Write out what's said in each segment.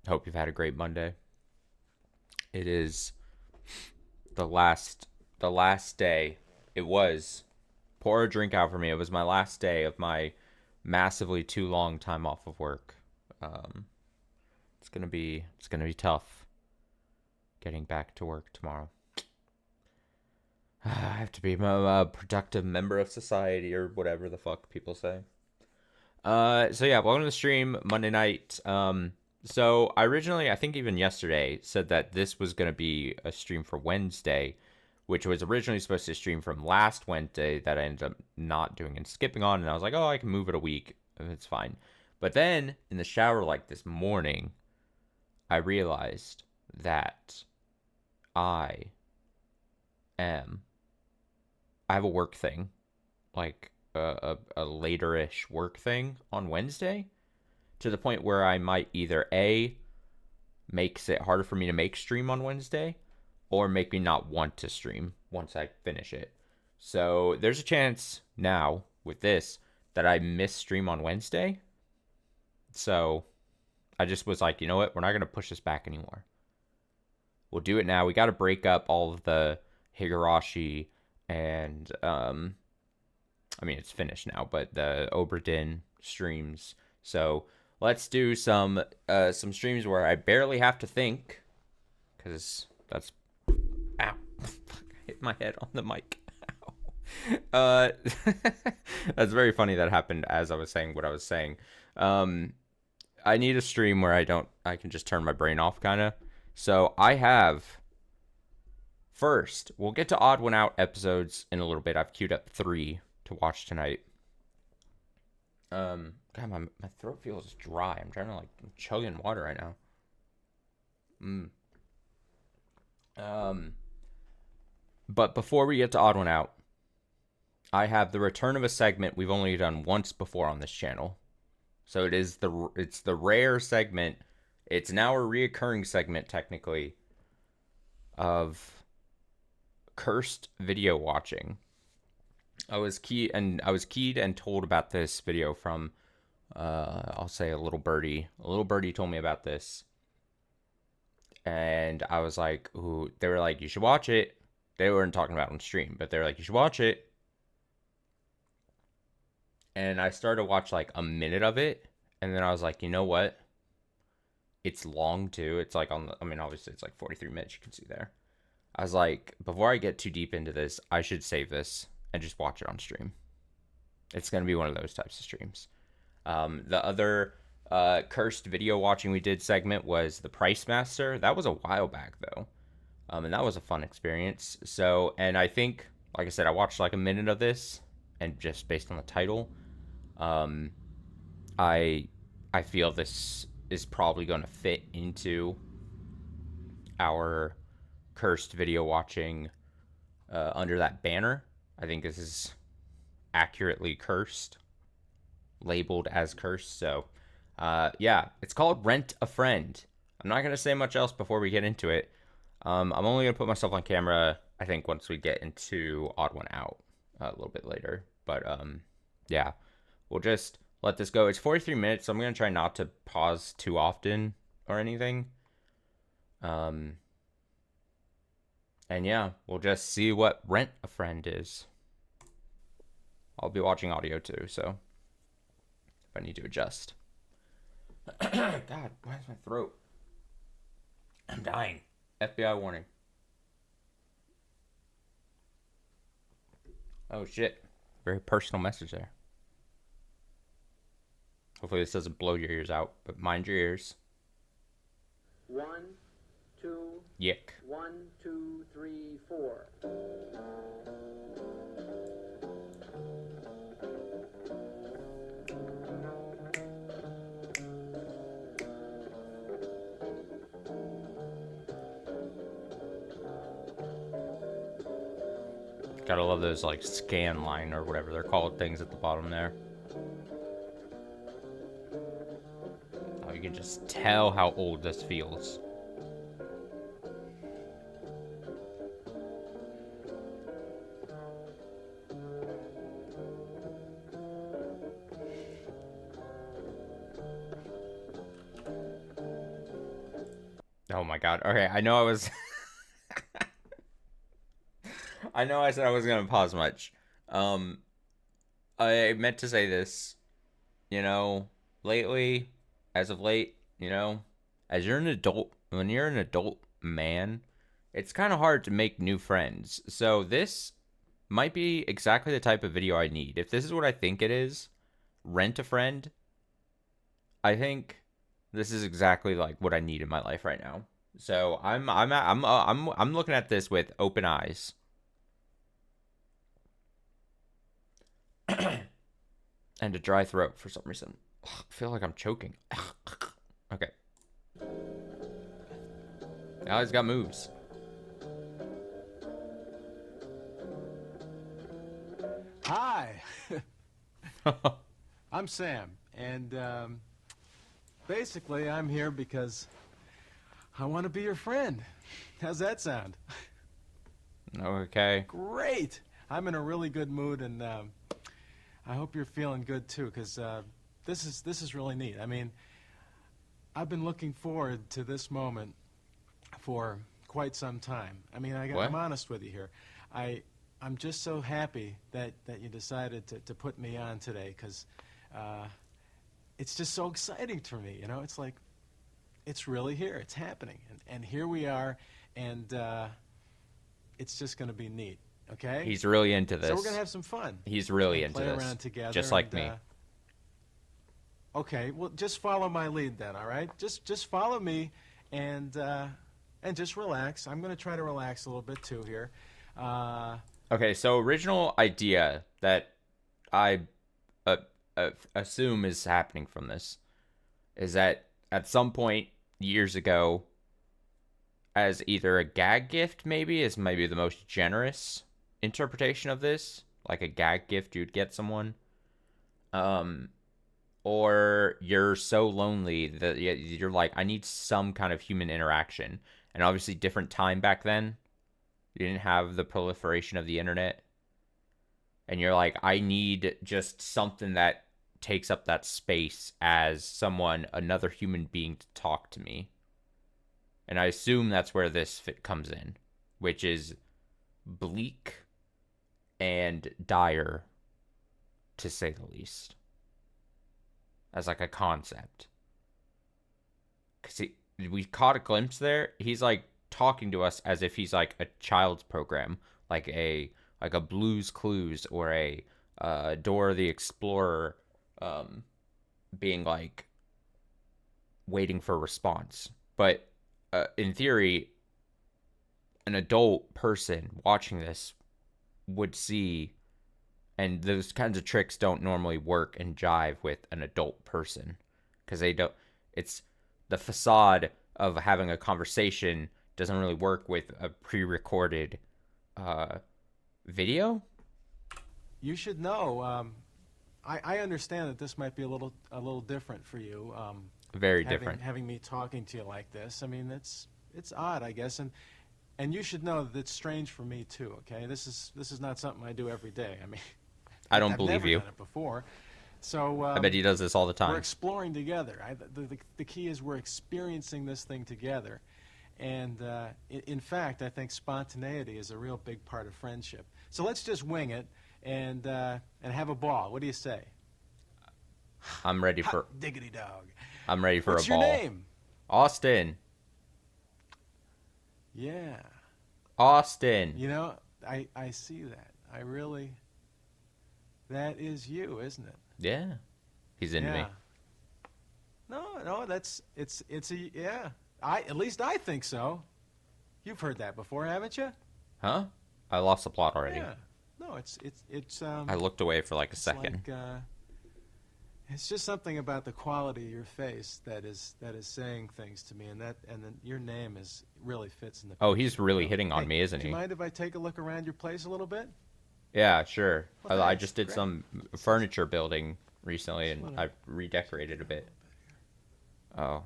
Hope you've had a great Monday. It is the last day. It was pour a drink out for me. It was my last day of my massively too long time off of work. Um, it's gonna be tough getting back to work tomorrow. I have to be a productive member of society or whatever the fuck people say. So yeah, welcome to the stream Monday night. So I originally, I think even yesterday, said that this was gonna be a stream for Wednesday, which was originally supposed to stream from last Wednesday that I ended up not doing and skipping on, and I was like, oh, I can move it a week, it's fine. But then in the shower, like this morning, I realized that I am I have a work thing, like a later-ish work thing on Wednesday, to the point where I might either A, makes it harder for me to make stream on Wednesday, or make me not want to stream once I finish it. So there's a chance now with this that I miss stream on Wednesday. So I just was like, you know what? We're not going to push this back anymore. We'll do it now. We got to break up all of the Higurashi and I mean it's finished now, but the Oberdin streams. So let's do some streams where I barely have to think, because that's ow, I hit my head on the mic. uh, that's very funny that happened as I was saying what I was saying. I need a stream where I can just turn my brain off, kind of. So I have. First, we'll get to Odd One Out episodes in a little bit. I've queued up 3 to watch tonight. God, my throat feels dry. I'm trying to I'm chugging water right now. But before we get to Odd One Out, I have the return of a segment we've only done once before on this channel. So it's the rare segment. It's now a reoccurring segment technically of cursed video watching. I was keyed and told about this video from I'll say a little birdie. A little birdie told me about this. And I was like, ooh, they were like, you should watch it. They weren't talking about it on stream, but they were like, you should watch it. And I started to watch like a minute of it, and then I was like, you know what? It's long too. It's like I mean, obviously it's like 43 minutes, you can see there. I was like, before I get too deep into this, I should save this and just watch it on stream. It's going to be one of those types of streams. The other cursed video watching we did segment was the Price Master. That was a while back though. And that was a fun experience. So, and I think, like I said, I watched like a minute of this, and just based on the title, I feel this is probably going to fit into our cursed video watching under that banner. I think this is accurately cursed, labeled as cursed. So, yeah, it's called Rent a Friend. I'm not going to say much else before we get into it. I'm only going to put myself on camera, I think, once we get into Odd One Out a little bit later. But, yeah, we'll just let this go. It's 43 minutes, so I'm going to try not to pause too often or anything. And yeah, we'll just see what Rent a Friend is. I'll be watching audio too, so if I need to adjust. God, why is my throat? I'm dying. FBI warning. Oh shit. Very personal message there. Hopefully this doesn't blow your ears out, but mind your ears. 1, 2. Yick. 1, 2, 3, 4. Gotta love those like scan line or whatever they're called things at the bottom there. Oh, you can just tell how old this feels. Oh my god. Okay, I know I was. I know I said I wasn't gonna pause much. Um, I meant to say this. You know, lately, as of late, as you're an adult, when you're an adult man, it's kind of hard to make new friends. So this might be exactly the type of video I need. If this is what I think it is, rent a friend. I think this is exactly like what I need in my life right now. So I'm looking at this with open eyes. And a dry throat for some reason. I feel like I'm choking. Okay. Now he's got moves. Hi, I'm Sam, and basically I'm here because I want to be your friend. How's that sound? Okay. Great! I'm in a really good mood, and I hope you're feeling good too, because this is really neat. I mean, I've been looking forward to this moment for quite some time. I mean, What? I'm honest with you here. I'm just so happy that you decided to put me on today, because it's just so exciting for me. You know, it's like it's really here. It's happening, and here we are, and it's just going to be neat. Okay. He's really into this. So we're gonna have some fun. He's really and into play this. around together. Just like and, me. Okay. Well, just follow my lead then. All right. Just follow me, and just relax. I'm gonna try to relax a little bit too here. Okay, so original idea that I uh, assume is happening from this is that at some point years ago, as either a gag gift, maybe is maybe the most generous interpretation of this, like a gag gift you'd get someone, um, or you're so lonely that you're like, I need some kind of human interaction, and obviously different time back then. You didn't have the proliferation of the internet, and you're like, I need just something that takes up that space as someone, another human being to talk to me. And I assume that's where this fit comes in, which is bleak and dire, to say the least, as like a concept. Because we caught a glimpse there. He's like talking to us as if he's like a child's program, like a Blue's Clues or a Dora the Explorer, being like waiting for a response. But in theory, an adult person watching this would see, and those kinds of tricks don't normally work and jive with an adult person because they don't. It's the facade of having a conversation doesn't really work with a pre-recorded video. You should know. I understand that this might be a little different for you. Very different. Having me talking to you like this. I mean, it's odd, I guess, and you should know that it's strange for me too. Okay, this is not something I do every day. I mean, I don't I've believe never you. done it before. So I bet he does this all the we're time. exploring together. The key is we're experiencing this thing together. And in fact, I think spontaneity is a real big part of friendship. So let's just wing it and have a ball. What do you say? I'm ready for. Hot diggity dog. I'm ready for What's a ball. your name? Austin. Yeah. Austin. You know, I see that. I really. That is you, isn't it? Yeah. He's into me. No, it's a yeah. At least I think so. You've heard that before, haven't you? Huh? I lost the plot already. Yeah. No, it's I looked away for like a it's second. like, it's just something about the quality of your face that is saying things to me, and then your name really fits in the. Oh, he's really you know? hitting on Hey, me, isn't do he? you mind if I take a look around your place a little bit? Yeah, sure. Well, I thanks. just did Great. some furniture building recently, and wanna- I redecorated a bit. Oh.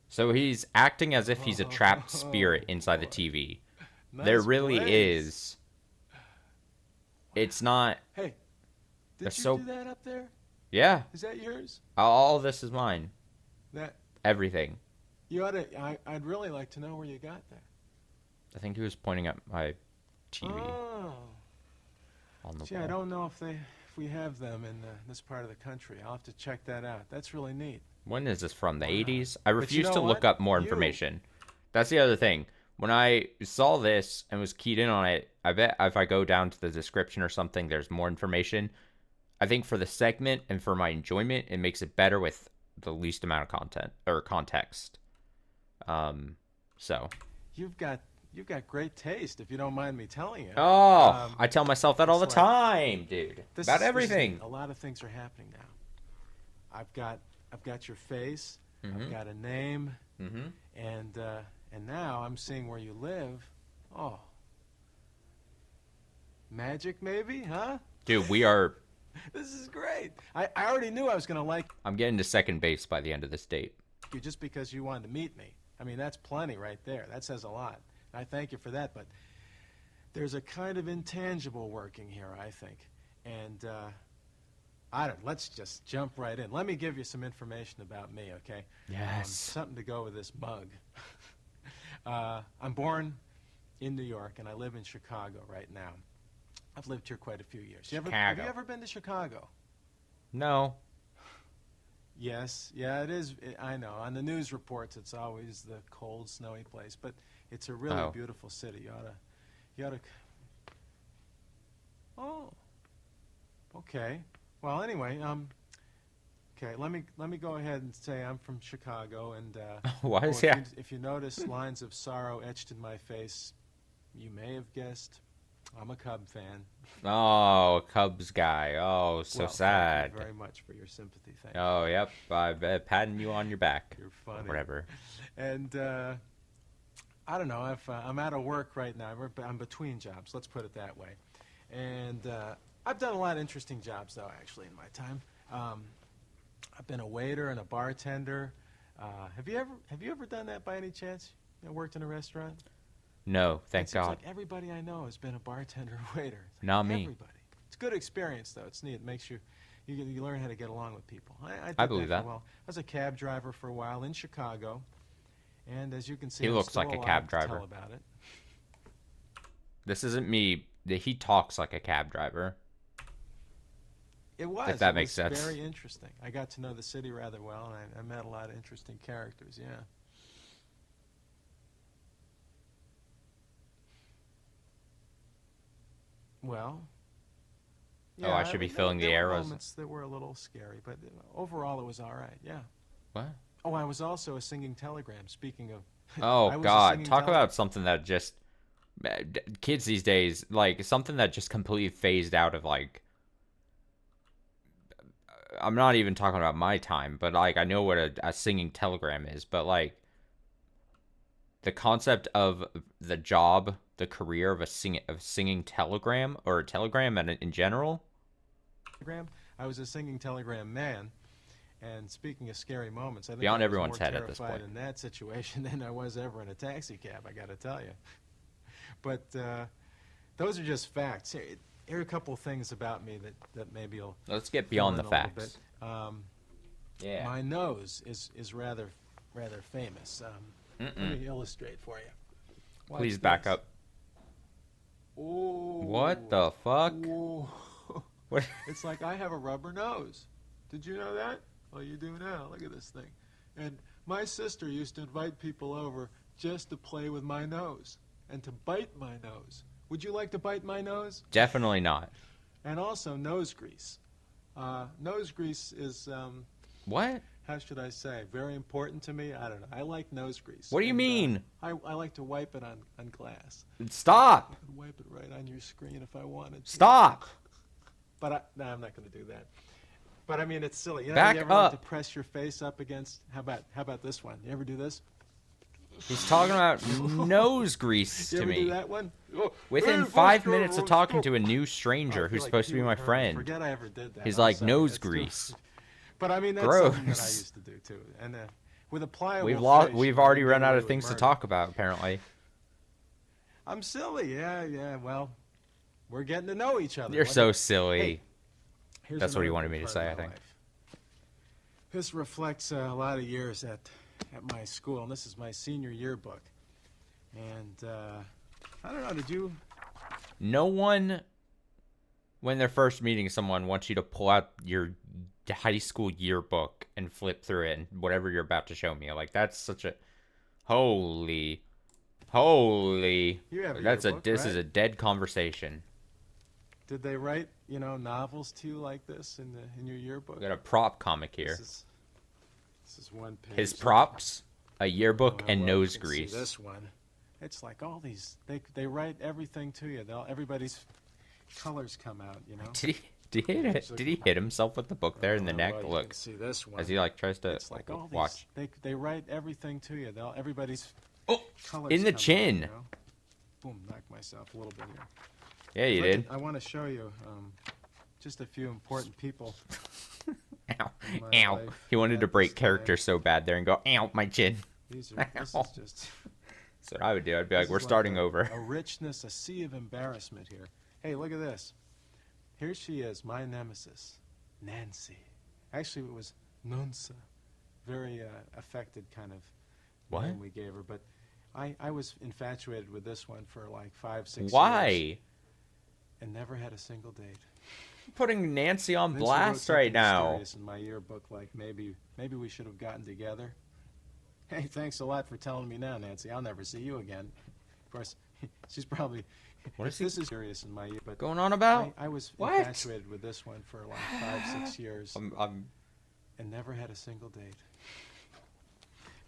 So he's acting as if he's a trapped spirit inside the TV. There Nice really place. is. It's not. Hey, did That's you so- do that up there? Yeah. Is that yours? All this is mine. That Everything. You ought to. I'd really like to know where you got that. I think he was pointing at my TV Oh. on the Gee, wall. I don't know if we have them in this part of the country. I'll have to check that out. That's really neat. When is this from? The Wow. 80s? I But you refuse know to look what? up more You- information. That's the other thing. When I saw this and was keyed in on it, I bet if I go down to the description or something, there's more information. I think for the segment and for my enjoyment, it makes it better with the least amount of content or context. So. You've got great taste, if you don't mind me telling you. Oh, I tell myself that all the it's like- time, dude. About everything. A lot of things are happening now. I've got your face. Mhm. I've got a name, Mm-hmm. and now I'm seeing where you live. Oh, magic maybe, huh? Dude, we are. This is great. I already knew I was going to like I'm getting to second base by the end of this date. you just because you wanted to meet me. I mean, that's plenty right there. That says a lot. I thank you for that, but there's a kind of intangible working here, I think. And let's just jump right in. Let me give you some information about me, okay? Yes. Something to go with this mug. I'm born in New York, and I live in Chicago right now. I've lived here quite a few years. Have Chicago. you ever been to Chicago? No. Yes, yeah, it is. I know. On the news reports, it's always the cold, snowy place, but it's a really Oh. beautiful city. You ought to. Oh, okay. Well, anyway, okay. Let me go ahead and say I'm from Chicago, and Why is if that? if you notice lines of sorrow etched in my face, you may have guessed I'm a Cub fan. Oh, Cubs guy. Oh, so Well, sad. Thank you very much for your sympathy. Thank you. Oh, yep. I'm patting you on your back. You're Or funny. whatever. And I don't know. I'm out of work right now. I'm between jobs. Let's put it that way. And I've done a lot of interesting jobs, though, actually, in my time. I've been a waiter and a bartender. Have you ever done that by any chance? Worked in a restaurant? No, thank It seems God. like everybody I know has been a bartender or waiter. It's like Not me. Everybody. It's a good experience, though. It's neat. It makes you learn how to get along with people. I did I believe that. that. For a while. I was a cab driver for a while in Chicago, and as you can see, He I'm looks still like a alive cab to driver. tell about it. This isn't me. He talks like a cab driver. It was. If that It makes was sense. Very interesting. I got to know the city rather well, and I met a lot of interesting characters. Yeah. Well. Oh, I should be filling the there were arrows. moments that were a little scary, but overall it was all right. Yeah. What? Oh, I was also a singing telegram. Speaking of. Oh, I was a God. singing Talk telegram. about something that just. Kids these days, like, something that just completely phased out of, like. I'm not even talking about my time, but, like, I know what a singing telegram is, but, like. The concept of the job, the career of singing telegram, or a telegram in general. Telegram. I was a singing telegram man. And speaking of scary moments, I think Beyond I was everyone's more head at this terrified point. in that situation than I was ever in a taxi cab. I got to tell you. But those are just facts. Here are a couple of things about me that maybe you'll Let's get fill beyond in the a little facts. bit. Yeah. My nose is rather famous. Let me illustrate for you. Watch Please back this. up. Ooh. What the fuck? Ooh. What? It's like I have a rubber nose. Did you know that? Well, you do now. Look at this thing. And my sister used to invite people over just to play with my nose and to bite my nose. Would you like to bite my nose? Definitely not. And also nose grease. Nose grease is, What? how should I say, very important to me. I don't know. I like nose grease. What do you And, mean? I like to wipe it on glass. Stop. I could wipe it right on your screen if I wanted to. Stop. But I'm not going to do that. But I mean, it's silly. You Back you ever like up. to press your face up against? How about this one? You ever do this? He's talking about nose grease You to ever do me. that one? Within 5 minutes of talking to a new stranger who's supposed to be my friend. Forget I ever did that. He's I'm like, sorry, nose that's too- grease. But I mean, that's something that I Gross. used to do too. And with a pliable face, We've you already can run get out away of with things to murder. talk about, apparently. I'm silly. Yeah. Well, we're getting to know each other. You're Let so me- silly. Hey, here's That's what he another wanted good me to part of say, I my think. life. This reflects a lot of years at at my school, and this is my senior yearbook. And I don't know, did you? No one, when they're first meeting someone, wants you to pull out your high school yearbook and flip through it and whatever you're about to show me. Like, that's such a holy. You have a That's yearbook, this right? is a dead conversation. Did they write, novels to you like this in your yearbook? We got a prop comic here. This is one page. His props, a yearbook, and well, nose you can see grease. this one. It's like all these. They write everything to you. Everybody's colors come out. Did he hit himself with the book there in the neck? Well, you Look, can see this one. as he like tries to It's like all watch. these. They write everything to you. Everybody's colors In the come out, chin. Boom! Knocked myself a little bit here. Yeah, you did. I want to show you just a few important people. Ow, in my ow. life He wanted to at break this character day. so bad there and go, ow, my chin. This is just. That's what I would do. I'd be like, This we're is starting a over. richness, a sea of embarrassment here. Hey, look at this. Here she is, my nemesis, Nancy. Actually, it was Nunsa. Very affected kind of What? name we gave her. But I was infatuated with this one for like 5-6 years. Why? And never had a single date. Putting Nancy on And then she wrote blast right something now. mysterious in my yearbook, like maybe we should have gotten together. Hey, thanks a lot for telling me now, Nancy. I'll never see you again. Of course, she's probably. What is this is serious in my year, but Going on about? I was What? infatuated with this one for like 5-6 years I'm and never had a single date.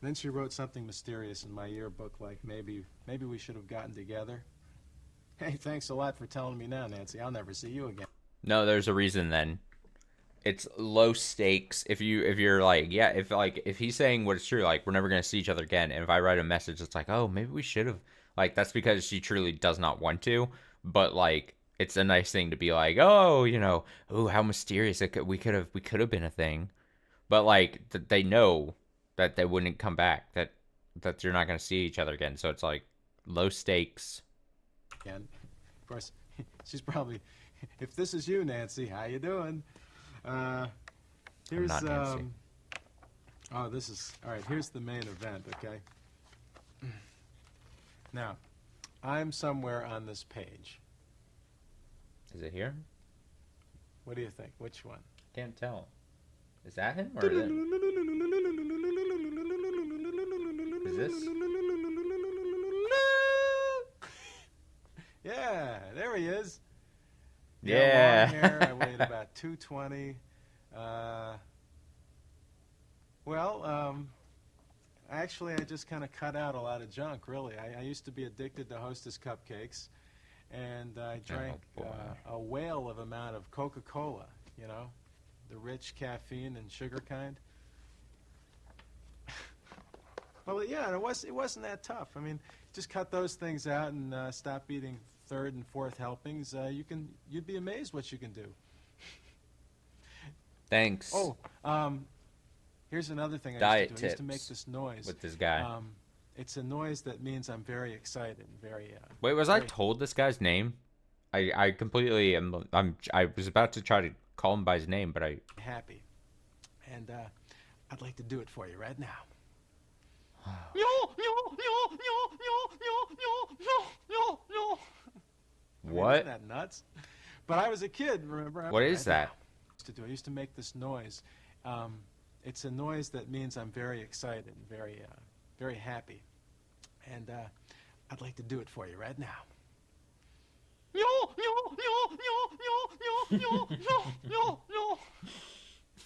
And then she wrote something mysterious in my yearbook, like maybe we should have gotten together. Hey, thanks a lot for telling me now, Nancy. I'll never see you again. No, there's a reason then. It's low stakes. If you're like, yeah, if he's saying what is true, like we're never gonna see each other again. And if I write a message, it's like, oh, maybe we should have. Like that's because she truly does not want to. But like, it's a nice thing to be like, oh, oh, how mysterious we could have been a thing. But like, they know that they wouldn't come back. That you're not gonna see each other again. So it's like low stakes. Again. Of course, she's probably. If this is you, Nancy, how you doing? Here's not Nancy. Oh, this is all right. Here's the main event. Okay. Now, I'm somewhere on this page. Is it here? What do you think? Which one? Can't tell. Is that him or is it? Is this? Yeah, there he is. Yeah. Long hair. I weighed about 220. Actually, I just kind of cut out a lot of junk, really. I used to be addicted to Hostess cupcakes, and I drank boy. a whale of amount of Coca-Cola, the rich caffeine and sugar kind. Well, yeah, it wasn't that tough. I mean, just cut those things out and stop eating third and fourth helpings. You'd be amazed what you can do. Thanks. Oh, here's another thing I Diet used to do. I used to make tips this noise. with this guy. It's a noise that means I'm very excited, very. Wait, was I very- told this guy's name? I completely am. I was about to try to call him by his name, but I. happy, and I'd like to do it for you right now. I mean, What? isn't that nuts? But I was a kid, remember? What is that? I used to make this noise. It's a noise that means I'm very excited, very, very happy, and I'd like to do it for you right now.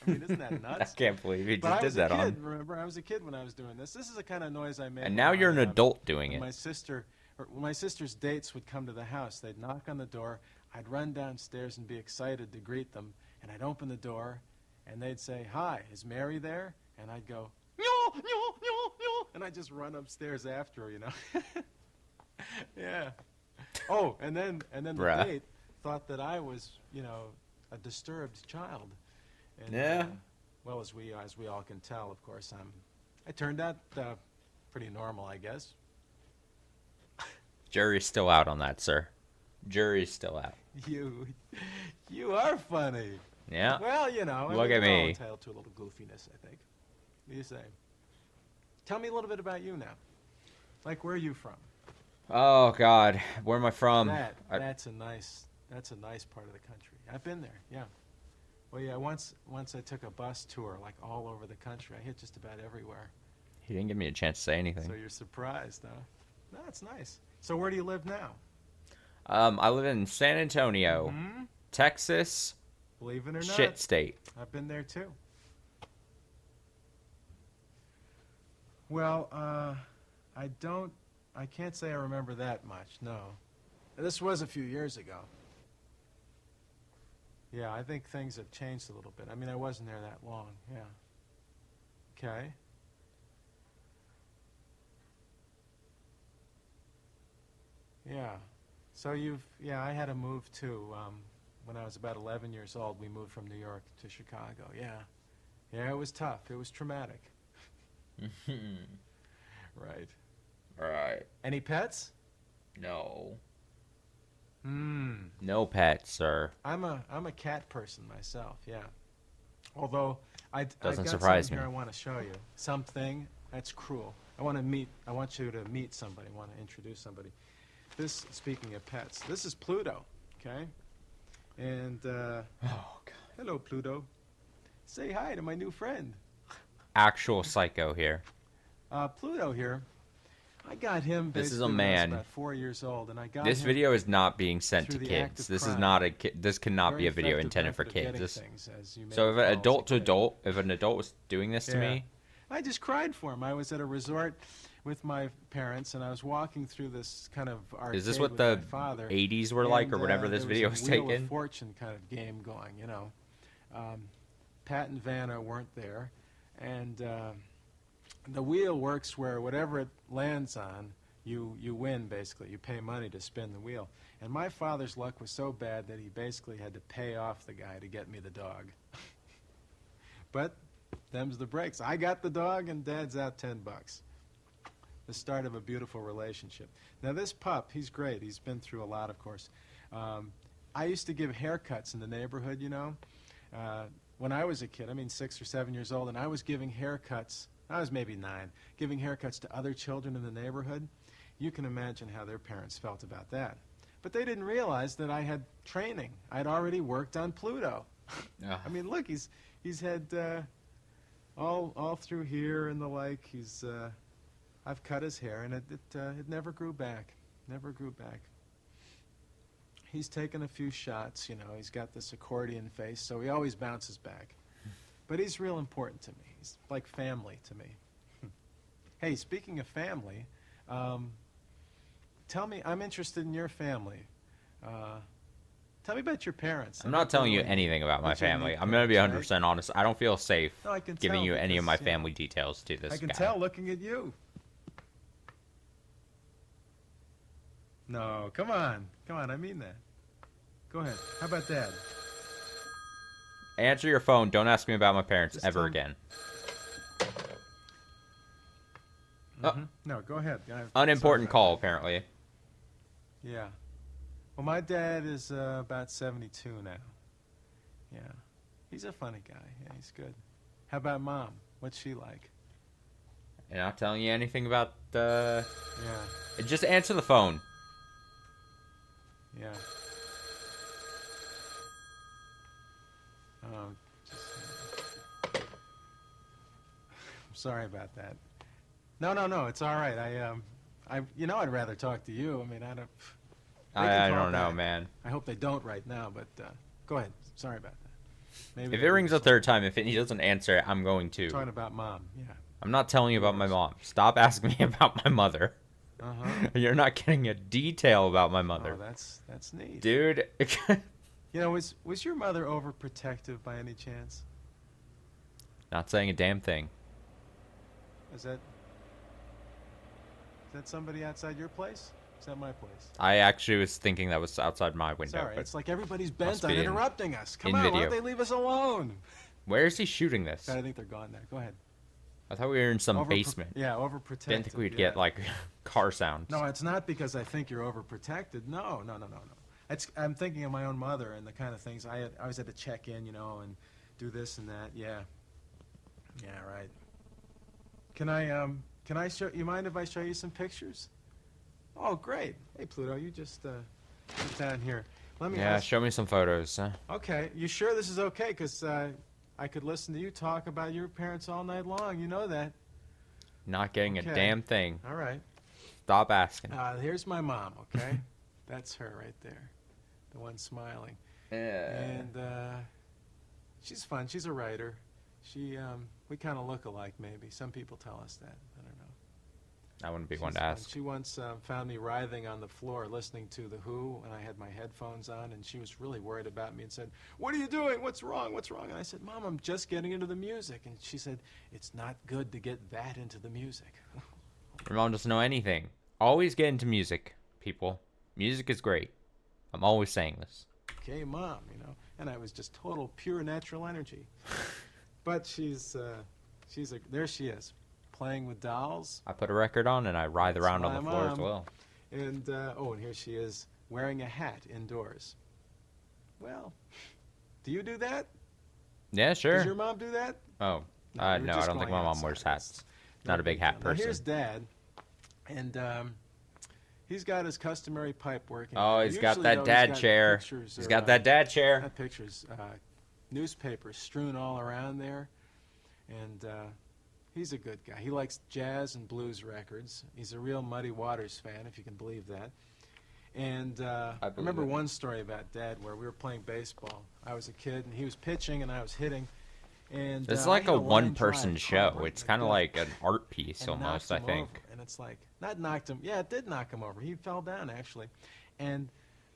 I mean, isn't that I nuts? can't believe he But just I did was that a kid, on. remember? I was a kid when I was doing this. This is the kind of noise I made. And when now you're an my, adult doing when it. my sister's dates would come to the house. They'd knock on the door. I'd run downstairs and be excited to greet them. And I'd open the door, and they'd say, "Hi, is Mary there?" And I'd go, "No, no, no, no," and I'd just run upstairs after her, Yeah. Oh, and then the Bruh. date thought that I was, a disturbed child. And, Yeah. well, as we all can tell, of course, I turned out pretty normal, I guess. Jury's still out on that, sir. Jury's still out. You are funny. Yeah. Well, Look at we're all me. entitled to a little goofiness, I think. What do you say? Tell me a little bit about you now. Like, where are you from? Oh God, where am I from? That's a nice part of the country. I've been there. Yeah. Well, yeah. Once I took a bus tour, like all over the country. I hit just about everywhere. He didn't give me a chance to say anything. So you're surprised, huh? No, it's nice. So where do you live now? I live in San Antonio, Mm-hmm. Texas. Believe it or not, Shit state. I've been there too. Well, I can't say I remember that much, no. This was a few years ago. Yeah, I think things have changed a little bit. I mean, I wasn't there that long, yeah. Okay. Yeah. So I had to move too. When I was about 11 years old, we moved from New York to Chicago, yeah. Yeah, it was tough. It was traumatic. Right. Right. Any pets? No. Hmm. No pets, sir. I'm a cat person myself, yeah. Although I Doesn't got surprise something me. here I want to show you. Something that's cruel. I want you to meet somebody. I want to introduce somebody. This, speaking of pets, this is Pluto, okay? And Oh God. hello, Pluto. Say hi to my new friend. Actual psycho here. Pluto here. I got him This is basically a when I was man. about 4 years old, and I got This him video is not being sent to through the act kids. of This is crime. not a this cannot Very be a video effective intended for method of kids. getting This, things, as you may so if recall an as a adult to kid. adult, if an adult was doing this to Yeah. me, I just cried for him. I was at a resort with my parents, and I was walking through this kind of arcade is this what with the my father. 80s were like, and, or whenever this there video was was a Wheel taken? of Fortune kind of game going, you know. Pat and Vanna weren't there, and the wheel works where whatever it lands on, you win, basically. You pay money to spin the wheel. And my father's luck was so bad that he basically had to pay off the guy to get me the dog. But them's the breaks. I got the dog, and Dad's out $10. The start of a beautiful relationship. Now, this pup, he's great. He's been through a lot, of course. I used to give haircuts in the neighborhood, you know. When I was a kid, I mean 6 or 7 years old, and I was giving haircuts. I was maybe 9, giving haircuts to other children in the neighborhood. You can imagine how their parents felt about that. But they didn't realize that I had training. I'd already worked on Pluto. I mean, look, he's had all through here and the like. I've cut his hair, and it never grew back. Never grew back. He's taken a few shots, you know. He's got this accordion face, so he always bounces back. But he's real important to me. He's like family to me. Hey, speaking of family, tell me, I'm interested in your family. Tell me about your parents. I'm not telling you anything about my What's your family. unique I'm going to be parents, 100% honest. I don't feel safe No, I can giving tell you any of my because, you know, family details to this I can guy. tell looking at you. No, come on. Come on, I mean that. Go ahead. How about Dad? Answer your phone. Don't ask me about my parents Just ever tell- again. No, go ahead. Sorry Unimportant about call, that. apparently. Yeah. Well, my dad is about 72 now. Yeah. He's a funny guy. Yeah, he's good. How about Mom? What's she like? I'm not telling you anything about the... Yeah. Just answer the phone. Yeah. Oh, just, I'm sorry about that. No, it's all right. I'd rather talk to you. I mean, I don't. They can I call don't know, back. man. I hope they don't right now, but go ahead. Sorry about that. Maybe If they'll it rings leave a us third time, if he doesn't answer, I'm going alone. to. Talking about Mom, yeah. I'm not telling you about my mom. Stop asking me about my mother. Uh-huh. You're not getting a detail about my mother. Oh, that's neat. Dude. You know, was your mother overprotective by any chance? Not saying a damn thing. Is that somebody outside your place? Is that my place? I actually was thinking that was outside my window. Sorry, But it's like everybody's bent must on be in- interrupting us. Come in on, why video. don't they leave us alone? where is he shooting this? God, I think they're gone now. Go ahead. I thought we were in some basement. Yeah, overprotective. Didn't think we'd yeah. get like car sounds. No, it's not because I think you're overprotected. No. I'm thinking of my own mother and the kind of things I always had to check in, you know, and do this and that. Yeah. Yeah, right. Can Can I show? You mind if I show you some pictures? Oh, great. Hey, Pluto, you just sit down here. Let me. Yeah, show me some photos. Okay, you sure this is okay? Because I could listen to you talk about your parents all night long. You know that. Not getting a Okay. damn thing. All right. Stop asking. Here's my mom, okay? That's her right there. The one smiling. Yeah. And she's fun. She's a writer. We kind of look alike, maybe. Some people tell us that. I don't know. I wouldn't be She's one to fun. ask. She once found me writhing on the floor listening to The Who, and I had my headphones on, and she was really worried about me and said, "What are you doing? What's wrong? What's wrong?" And I said, "Mom, I'm just getting into the music." And she said, "It's not good to get that into the music." Your mom doesn't know anything. Always get into music, people. Music is great. I'm always saying this. Okay, Mom, you know. And I was just total pure natural energy. But there she is, playing with dolls. I put a record on and I writhe around on the my floor as mom. well. And and here she is wearing a hat indoors. Well, do you do that? Yeah, sure. Does your mom do that? Oh, No, you were no, I just don't think going my mom outside. wears hats. No Not a big big hat deal. Now, person. here's Dad, and he's got his customary pipe working. Oh, he's got Usually, that though, dad he's got chair. pictures He's or, got that dad chair. Not pictures, newspapers strewn all around there, and he's a good guy. He likes jazz and blues records. He's a real Muddy Waters fan, if you can believe that. And I remember one story about Dad where we were playing baseball. I was a kid, and he was pitching, and I was hitting. And This is I like hit a line one-person drive show. caught right It's in the kind of gut like an art piece and almost, knocked I him think. over. And it's like, not knocked him. Yeah, it did knock him over. He fell down, actually. And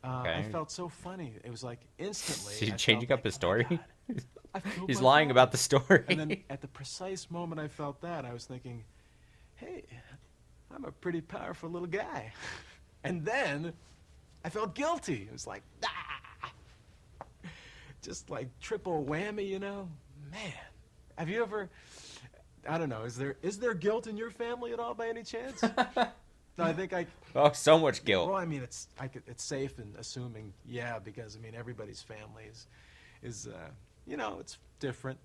I Okay. felt so funny. It was like instantly. Is he I changing felt up his like, oh my story? God, I killed He's my lying father. about the story. And then at the precise moment I felt that, I was thinking, hey, I'm a pretty powerful little guy. And then I felt guilty. It was like, just like triple whammy, you know? Man, have you ever, I don't know, is there guilt in your family at all by any chance? No, I think Oh, so much guilt. well, I mean, it's safe in assuming, yeah, because I mean, everybody's family is you know, it's different.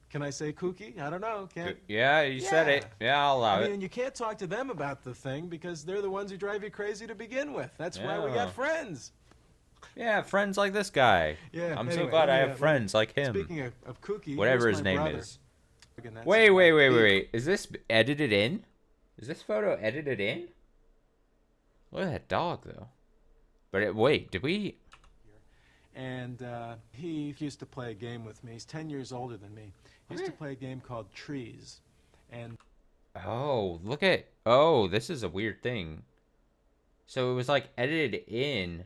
Can I say kooky? I don't know. Can't. Yeah, you said it. Yeah, I'll allow I mean, it. and you can't talk to them about the thing because they're the ones who drive you crazy to begin with. That's why we Yeah. got friends. Yeah, friends like this guy. Yeah. I'm so anyway, glad I let me, have friends like him. Speaking of kooky, Whatever here's his my name brother. is. Again, that's Wait. my big- Is this edited in? Is this photo edited in? Look at that dog, though. But wait, did we? And he used to play a game with me. He's 10 years older than me. He used to play a game called Trees. And Oh, look at. Oh, this is a weird thing. So it was like edited in.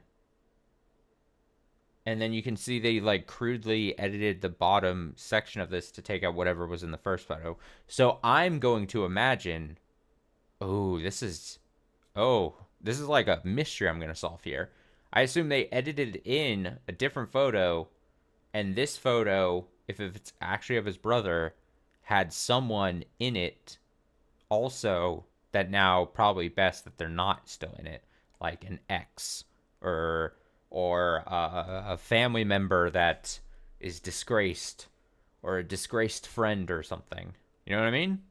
And then you can see they like crudely edited the bottom section of this to take out whatever was in the first photo. So I'm going to imagine. Oh, this is like a mystery I'm going to solve here. I assume they edited in a different photo, and this photo, if it's actually of his brother, had someone in it also that now probably best that they're not still in it, like an ex or a family member that is disgraced or a disgraced friend or something. You know what I mean?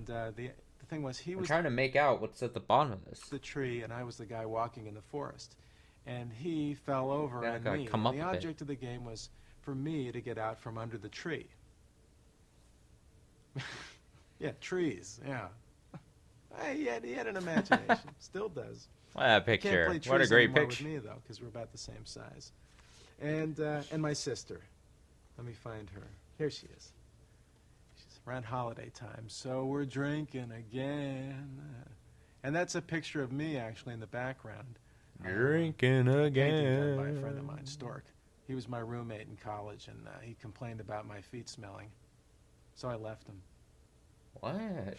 the thing was, he I'm was trying to make out what's at the bottom of this. the tree, and I was the guy walking in the forest. And he fell over Yeah, on gotta me. come And up the a bit. object of the game was for me to get out from under the tree. Yeah, trees. Yeah. He had an imagination. Still does. What a Can't picture. play trees What a great anymore picture. with me though, because we're about the same size. And my sister. Let me find her. Here she is. She's around holiday time, so we're drinking again. And that's a picture of me actually in the background. Drinking Painting done again. by a friend of mine, Stork. He was my roommate in college, and he complained about my feet smelling, so I left him. What?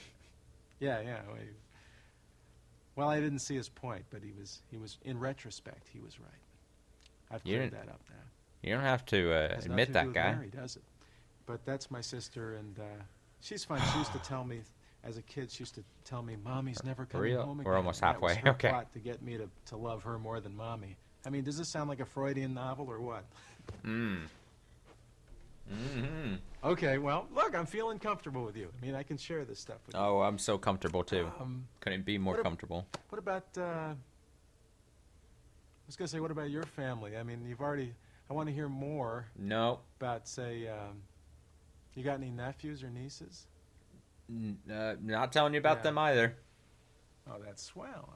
Yeah. Well, I didn't see his point, but he was in retrospect, he was right. I've You cleared didn't- that up now. You don't have to Has admit nothing to do that with guy. Mary, does it? But that's my sister, and she's fun. She used to tell me, as a kid, she used to tell me, "Mommy's never coming Real? home again." We're almost And that was halfway. her Okay. plot to get me to love her more than Mommy. I mean, does this sound like a Freudian novel or what? Mm-hmm. Okay, well, look, I'm feeling comfortable with you. I mean, I can share this stuff with you. Oh, I'm so comfortable too. Couldn't be more what ab- comfortable. What about, I was going to say, what about your family? I mean, I want to hear more No, about, say, you got any nephews or nieces? not telling you about Yeah. them either. Oh, that's swell.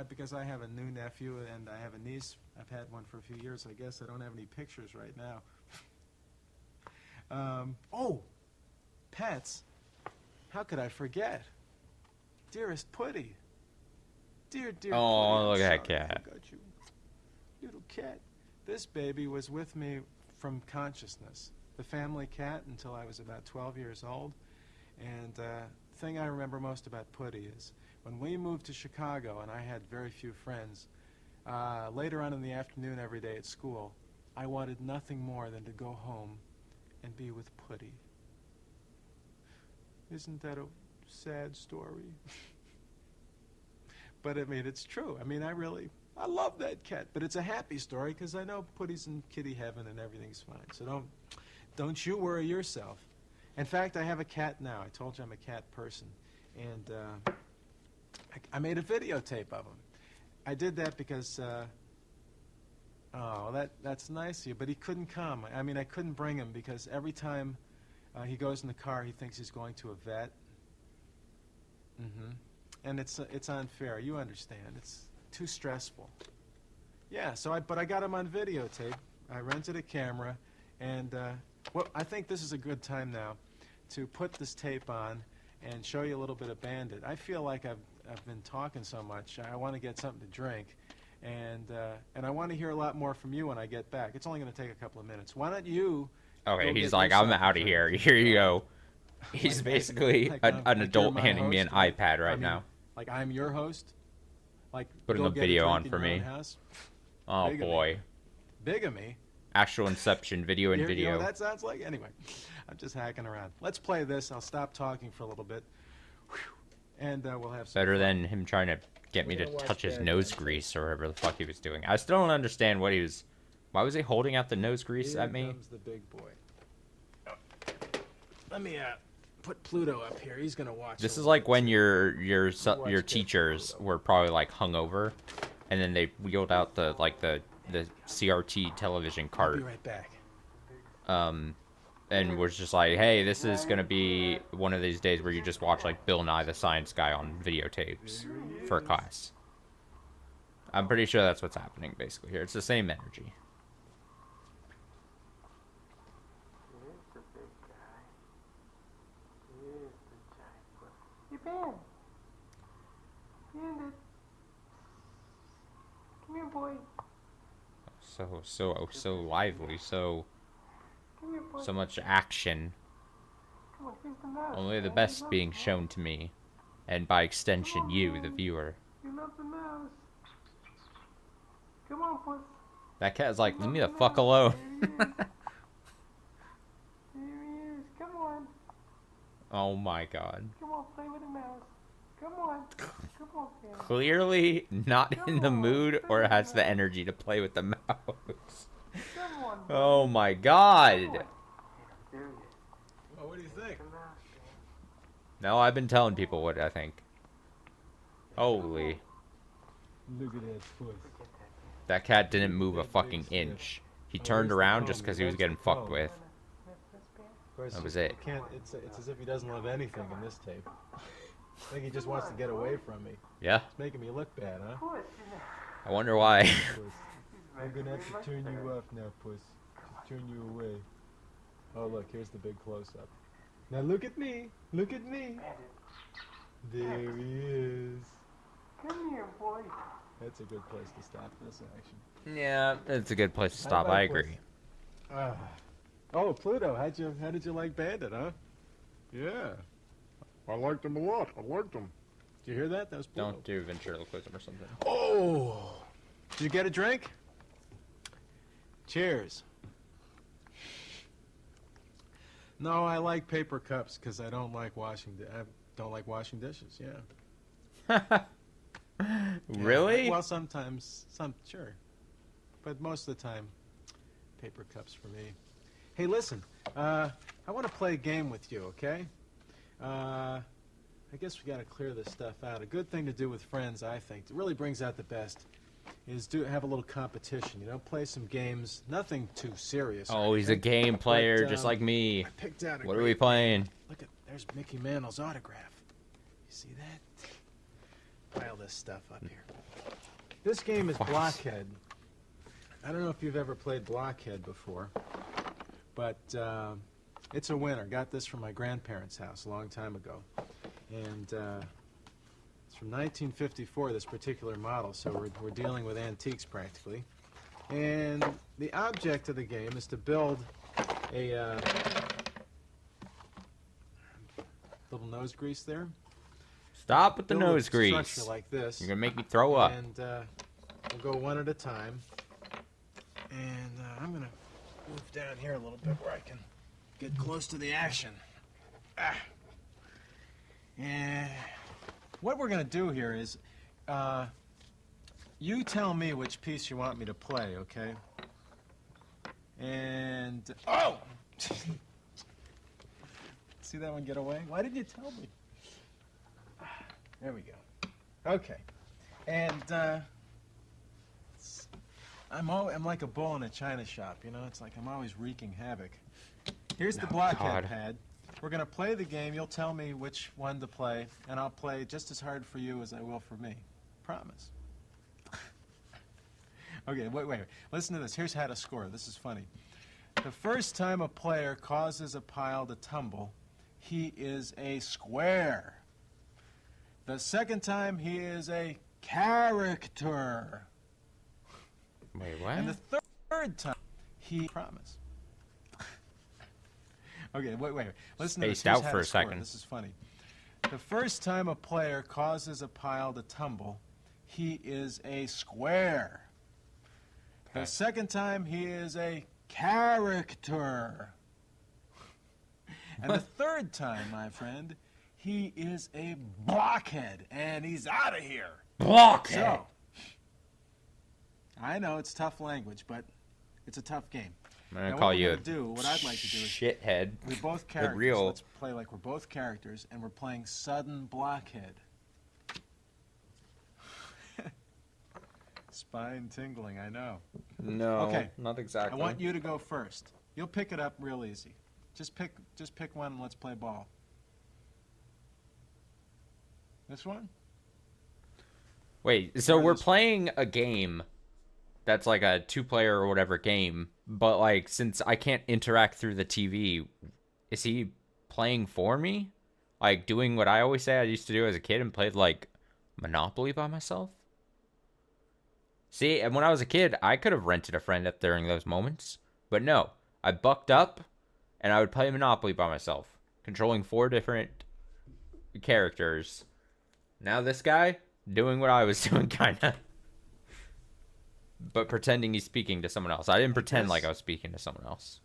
Because I have a new nephew and I have a niece. I've had one for a few years. I guess I don't have any pictures right now. Oh, pets. How could I forget? Dearest Putty. Dear Oh, Putty, I'm look at that sorry I cat. forgot you. Little cat. This baby was with me from consciousness. The family cat until I was about 12 years old. And the thing I remember most about Putty is when we moved to Chicago and I had very few friends, later on in the afternoon every day at school, I wanted nothing more than to go home and be with Putty. Isn't that a sad story? But I mean, it's true. I mean, I love that cat. But it's a happy story because I know Putty's in kitty heaven and everything's fine. So don't you worry yourself. In fact, I have a cat now. I told you I'm a cat person. And I made a videotape of him. I did that because, that's nice of you, but he couldn't come. I mean, I couldn't bring him because every time he goes in the car, he thinks he's going to a vet. Mm-hmm. And it's unfair. You understand. It's too stressful. Yeah, but I got him on videotape. I rented a camera, and I think this is a good time now to put this tape on and show you a little bit of Bandit. I feel like I've been talking so much. I want to get something to drink, and I want to hear a lot more from you when I get back. It's only going to take a couple of minutes. Why don't you? Okay, Go he's get like, I'm yourself a out of drink. here. Here you go. He's basically an you're adult my handing me an host, iPad right I mean, now. like I'm your host. Like Putting go a get video drink on in for your own me. house. Oh Bigamy. boy. Bigamy. Actual Inception, video and You know video. what that sounds like? Anyway, I'm just hacking around. Let's play this. I'll stop talking for a little bit. Whew. And we'll have some Better fun. than him trying to get me We're to gonna watch touch his Bad nose Man. grease or whatever the fuck he was doing. I still don't understand what he was. Why was he holding out the nose grease Here at me? comes the big boy. Let me put Pluto up here. He's gonna watch. This a is little like bit, when too. your Watch teachers Pluto. were probably like hungover, and then they wheeled out the CRT television I'll cart, be right back. and was just like, hey, this is gonna be one of these days where you just watch like Bill Nye the Science Guy on videotapes for a class. I'm pretty sure that's what's happening basically here. It's the same energy. Here's the big guy. Here's the giant boy. Hey, Ben. Bandit. Come here, boy. So lively, so Come here, boy. much action. Come on, here's the mouse. Only the man. best You love being the mouse. shown to me, and by extension you, the viewer. You love the mouse. Come on, puss. That cat's like, You leave love me the the fuck mouse. alone. There he is. There he is. Come on. Oh my god. Come on, play with the mouse. Come on. Come on, Ben. Clearly not in the mood or has the energy to play with the mouse. Come on, buddy. Oh my Come god. on. There he is. Well, what do you think? The mouse, Ben. No, I've been telling people what I think. Holy. Look at that puss. Forget that, Ben. That cat didn't move a fucking inch. He turned around just because he was getting fucked with. That was it. It's as if he doesn't love anything in this tape. I think he just wants to get away from me. Yeah, It's making me look bad, huh? Puss. I wonder why. Puss. I'm gonna have to turn you off now, puss. To turn you away. Oh, look, here's the big close-up. Now look at me. Look at me. There he is. Come here, boy. That's a good place to stop this action. Yeah, it's a good place to How stop. about I Puss? agree. Oh, Pluto, how did you like Bandit, huh? Yeah. I liked him a lot. I liked him. Did you hear that? That was Pluto. Don't do ventriloquism or something. Oh! Did you get a drink? Cheers. No, I like paper cups because I don't like washing. I don't like washing dishes. Yeah. Really? Yeah, well, sometimes, sure, but most of the time, paper cups for me. Hey, listen, I want to play a game with you, okay? I guess we got to clear this stuff out. A good thing to do with friends, I think, it really brings out the best, is have a little competition. You know, play some games. Nothing too serious. Oh, he's a game player, but, just like me. I picked out a What are we great playing? game. Look at, there's Mickey Mantle's autograph. You see that? Pile this stuff up here. This game is Blockhead. I don't know if you've ever played Blockhead before, but it's a winner. Got this from my grandparents' house a long time ago. And it's from 1954, this particular model, so we're dealing with antiques practically. And the object of the game is to build a little nose grease there. Stop with the Build a nose grease. structure like this. You're gonna make me throw up. And we'll go one at a time. And I'm gonna move down here a little bit where I can get close to the action. And what we're gonna do here is, you tell me which piece you want me to play, okay? And oh, see that one get away? Why didn't you tell me? There we go. Okay, and I'm like a bull in a china shop, you know. It's like I'm always wreaking havoc. Here's the blockhead pad. We're gonna play the game. You'll tell me which one to play, and I'll play just as hard for you as I will for me. Promise. Okay, wait. Listen to this. Here's how to score. This is funny. The first time a player causes a pile to tumble, he is a square. The second time, he is a character. Wait, what? And the third time, he promise. Okay, wait. Listen to this. Spaced Here's out how for to a score. second. This is funny. The first time a player causes a pile to tumble, he is a square. Okay. The second time, he is a character. And the third time, my friend, he is a blockhead, and he's out of here. Blockhead. So, I know it's tough language, but it's a tough game. I'm gonna Now, call what you we're a gonna do, what I'd like to do is shithead. we're both characters. real- Let's play like we're both characters, and we're playing sudden blockhead. Spine tingling, I know. No, Okay. not exactly. I want you to go first. You'll pick it up real easy. Just pick one and let's play ball. This one? Wait, so Or we're this one. playing a game that's like a two-player or whatever game, but like since I can't interact through the TV, is he playing for me? Like doing what I always say I used to do as a kid and played like Monopoly by myself? See, and when I was a kid, I could have rented a friend up during those moments, but no, I bucked up and I would play Monopoly by myself, controlling 4 different characters. Now this guy doing what I was doing, kind of. But pretending he's speaking to someone else. I didn't pretend guess- like I was speaking to someone else.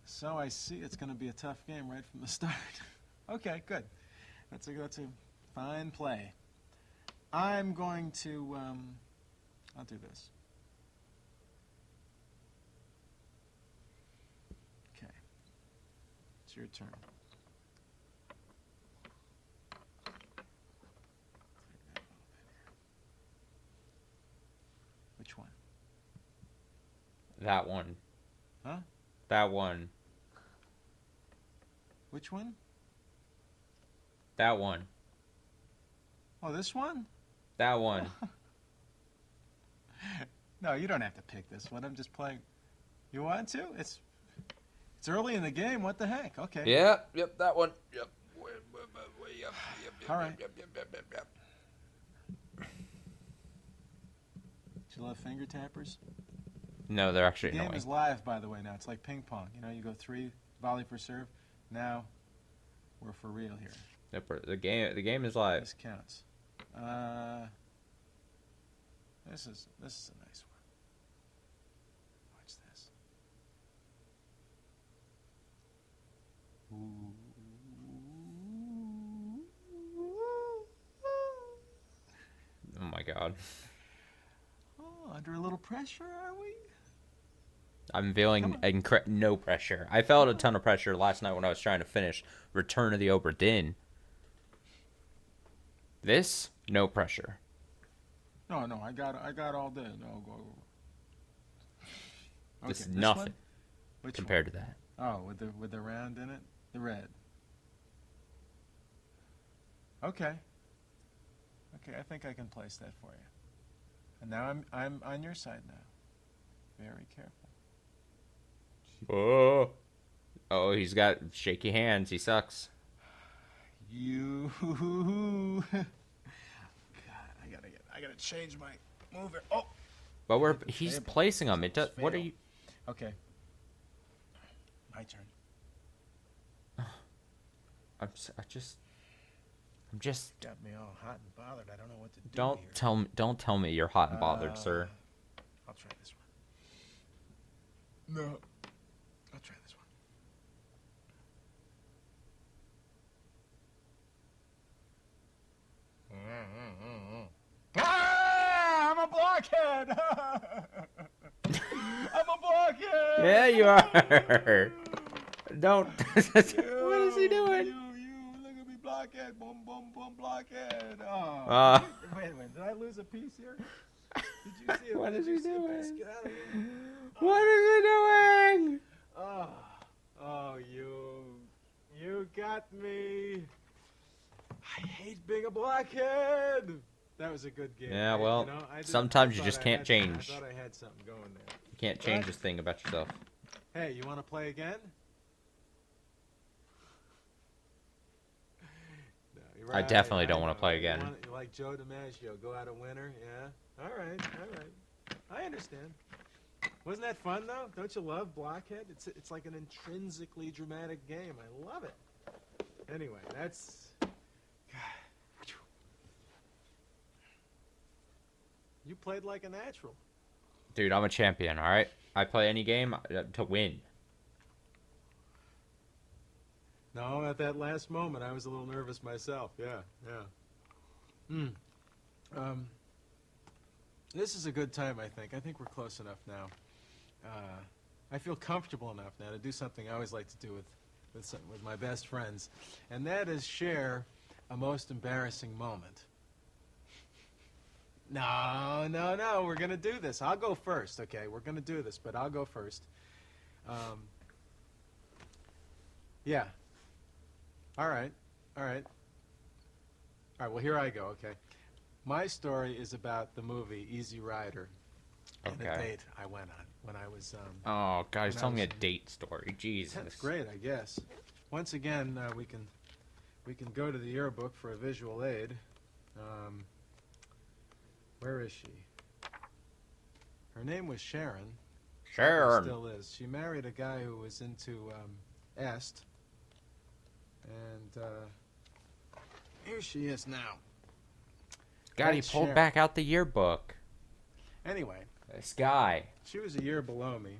So I see it's going to be a tough game right from the start. Okay, good. That's a fine play. I'm going to, I'll do this. Okay. It's your turn. Which one? That one. Huh? That one. Which one? That one. Oh, this one? That one. No, you don't have to pick this one. I'm just playing. You want to? It's early in the game. What the heck? Okay. Yep, that one. Yep. All right. Do you love finger tappers? No, they're actually The game annoying. is live, by the way, now. It's like ping pong. You know, you go 3, volley for serve. Now, we're for real here. Yep, the game is live. This counts. This is a nice one. Watch this. Oh my god. Oh, under a little pressure, are we? I'm feeling no pressure. I felt a ton of pressure last night when I was trying to finish Return of the Obra Dinn. This, no pressure. No, I got all day. No, go. Okay, This is nothing one? Which compared to that. one? Oh, with the round in it, the red. Okay. Okay, I think I can place that for you. And now I'm on your side now. Very careful. Oh, he's got shaky hands. He sucks. You. God, I gotta change my mover. Oh. But he's placing them. It does. What are you? Okay. My turn. I'm just. Got me all hot and bothered. I don't know what to do. Don't tell me you're hot and bothered, sir. I'll try this one. No. I'll try this one. Ah! I'm a blockhead! I'm a blockhead! Yeah, you are. Don't. What is he doing? You, look at me, blockhead. Boom, boom, boom, blockhead. Oh. Wait a minute, did I lose a piece here? Did you see it? What is he doing? Get out of here. What is he doing? Oh, you got me. I hate being a blockhead. That was a good game. Yeah, well, sometimes you just can't change. I thought I had something going there. You can't change this thing about yourself. Hey, you want to play again? No, you're right. I definitely don't want to play again. You like Joe DiMaggio, go out a winner? Yeah. All right. I understand. Wasn't that fun though? Don't you love Blockhead? It's like an intrinsically dramatic game. I love it. Anyway, that's. You played like a natural. Dude, I'm a champion, alright? I play any game to win. No, at that last moment, I was a little nervous myself. Yeah. This is a good time, I think. I think we're close enough now. I feel comfortable enough now to do something I always like to do with my best friends, and that is share a most embarrassing moment. No, we're going to do this. I'll go first, okay? We're going to do this, but I'll go first. Yeah. All right, well, here I go, okay? My story is about the movie Easy Rider and a date I went on when I was... oh, guys, tell me a date story. Jesus. That's great, I guess. Once again, we can go to the yearbook for a visual aid. Where is she? Her name was Sharon. Sharon. Still is. She married a guy who was into Est. And here she is now. God, he pulled back out the yearbook. Anyway. This guy. She was a year below me.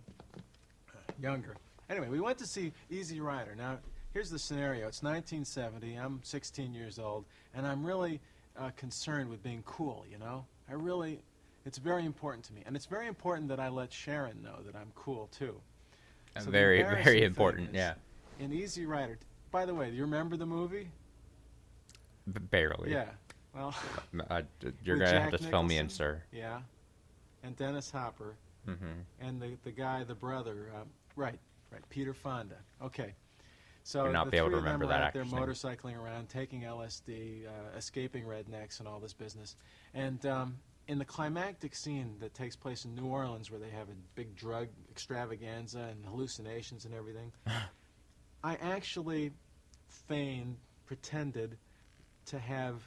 Younger. Anyway, we went to see Easy Rider. Now, here's the scenario. It's 1970. I'm 16 years old. And I'm really concerned with being cool, you know? It's very important to me. And it's very important that I let Sharon know that I'm cool, too. So very, very important, yeah. In Easy Rider. By the way, do you remember the movie? Barely. Yeah. Well, you're going to have to fill me in, sir. Yeah. And Dennis Hopper. Mm-hmm. And the guy, the brother, right, Peter Fonda. Okay. So would not be able to remember that actor's name. They're actor's motorcycling around, taking LSD, escaping rednecks and all this business. And in the climactic scene that takes place in New Orleans where they have a big drug extravaganza and hallucinations and everything, I actually pretended to have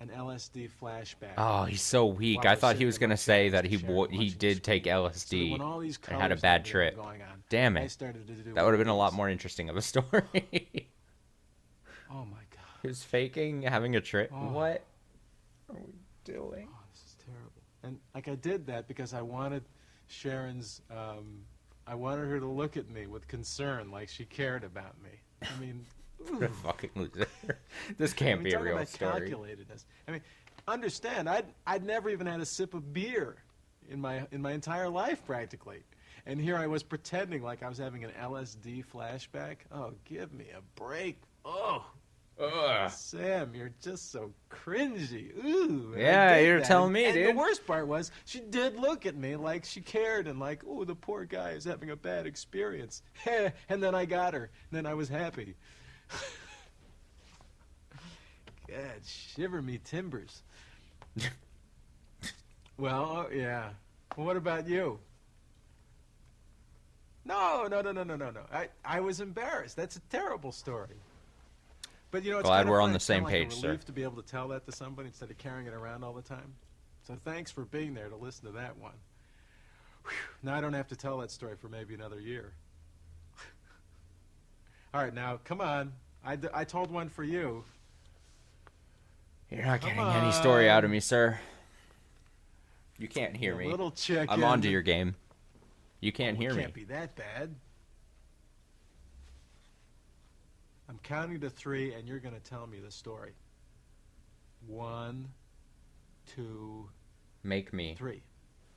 an LSD flashback. Oh, he's so weak. I thought he was going to say that he did take LSD and had a bad trip. Damn it. That would have been a lot more interesting of a story. Oh, my God. He was faking having a trip. Oh. What are we doing? Oh, this is terrible. And, I did that because I wanted Sharon's... I wanted her to look at me with concern, like she cared about me. I mean... What a fucking loser. This can't be a real story. Calculatedness. I mean, understand, I'd never even had a sip of beer in my entire life, practically. And here I was pretending like I was having an LSD flashback. Oh, give me a break. Oh, Ugh. Sam, you're just so cringy. Ooh. and I Yeah, did you're that. telling me, and dude. the worst part was she did look at me like she cared and like, oh, the poor guy is having a bad experience. And then I got her. And then I was happy. God, shiver me timbers. Well, yeah. Well, what about you? No. I was embarrassed. That's a terrible story. But you know, it's Glad kind of we're fun. on the It's kinda same like page, a sir. relief to be able to tell that to somebody instead of carrying it around all the time. So thanks for being there to listen to that one. Whew. Now I don't have to tell that story for maybe another year. All right, now come on. I told one for you. You're not Come getting any story out of on. me, sir. You can't hear You me. little chicken. I'm onto your game. You can't Oh, hear it me. can't be that bad. I'm counting to 3, and you're going to tell me the story. 1, 2, Make me. 3.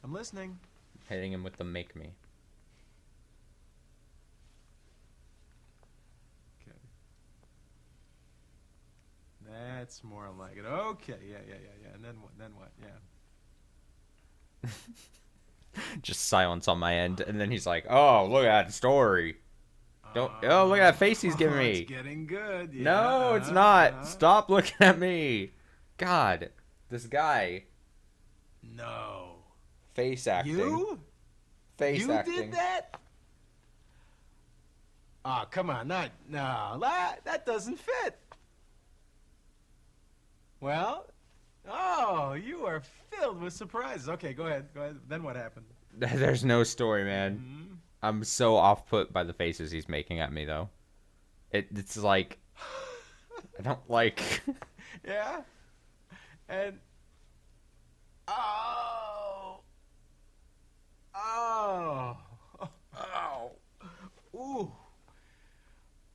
I'm listening. Hitting him with the make me. Okay. That's more like it. Okay, yeah. And then what? Yeah. Just silence on my end, and then he's like, "Oh, look at that story. Don't. Oh, look at that face he's giving It's me. getting good. Yeah, No, it's not. uh-huh. Stop looking at me. God, this guy. No. Face acting. You? Face You acting. did that? Oh, come on. No, that doesn't fit. Well, oh, you are filled with surprises. Okay, go ahead. Then what happened? There's no story, man. Hmm? I'm so off put by the faces he's making at me, though. It's like I don't like. Yeah? And oh. Ooh.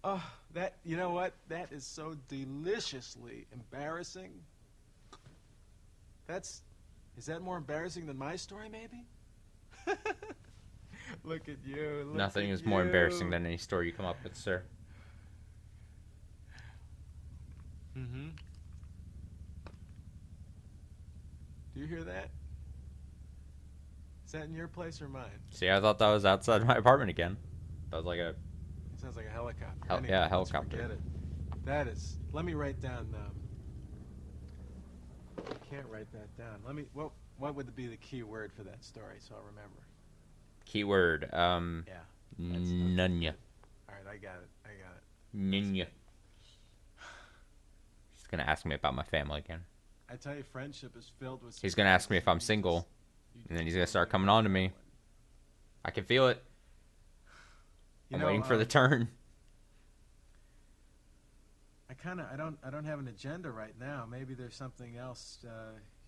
Oh, that, you know what? That is so deliciously embarrassing. Is that more embarrassing than my story, maybe? Look at you. Look Nothing at is more embarrassing you. than any story you come up with, sir. Mm-hmm. Do you hear that? Is that in your place or mine? See, I thought that was outside my apartment again. That was like a. It sounds like a helicopter. Yeah, Anyway, let's helicopter. forget it. That is. Let me write down. I can't write that down. Let me. What would be the key word for that story so I'll remember? Keyword. Yeah. Nunya. All right, I got it. Nunya. He's gonna ask me about my family again. I tell you, friendship is filled with. He's gonna ask me if I'm surprises. single, You and then he's just gonna don't start even coming on to know me. it. I can feel it. You I'm know, waiting for the turn. I don't have an agenda right now. Maybe there's something else